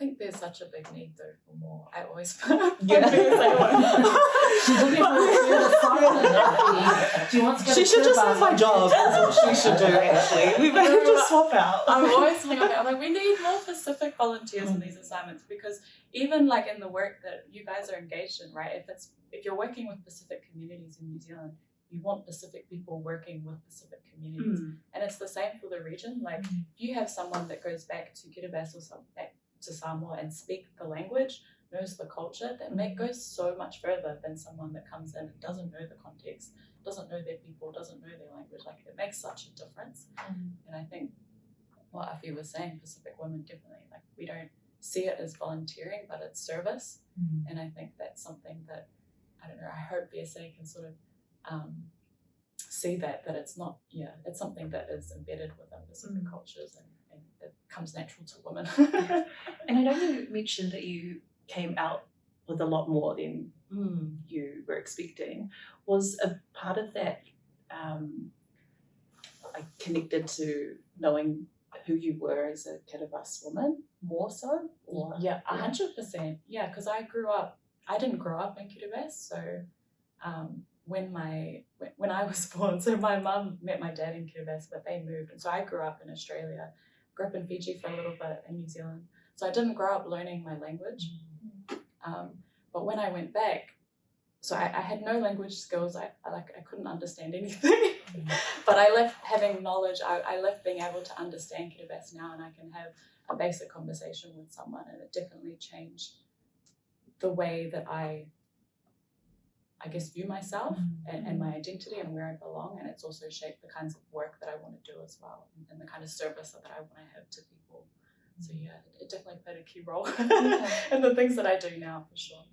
think there's such a big need though for more. I always She's looking for a silent. She wants to go She to should just Kiribati. have my job. That's what she should do, actually. We better just swap out. I'm always telling them, I'm like, we need more Pacific volunteers in these assignments, because even like in the work that you guys are engaged in, right? If you're working with Pacific communities in New Zealand, you want Pacific people working with Pacific communities. And it's the same for the region. Like if you have someone that goes back to Kiribati or back to Samoa and speak the language, knows the culture, that goes so much further than someone that comes in and doesn't know the context, doesn't know their people, doesn't know their language. Like it makes such a difference. And I think what Afi was saying, Pacific women definitely, like we don't see it as volunteering, but it's service. And I think that's something that, I don't know, I hope BSA can sort of see that it's not, it's something that is embedded within Pacific cultures and it comes natural to women. And I know you mentioned that you came out with a lot more than you were expecting. Was a part of that like connected to knowing who you were as a Kiribati woman more so? Or, 100%. Yeah, because I didn't grow up in Kiribati, so when I was born, so my mum met my dad in Kiribati, but they moved, and so I grew up in Australia, grew up in Fiji for a little bit, in New Zealand, so I didn't grow up learning my language. But when I went back, so I had no language skills. I couldn't understand anything. But I left having knowledge. I left being able to understand Kiribati now, and I can have a basic conversation with someone, and it definitely changed the way that I guess view myself and my identity and where I belong. And it's also shaped the kinds of work that I want to do as well, and the kind of service that I want to have to people. So yeah, it definitely played a key role in the things that I do now, for sure.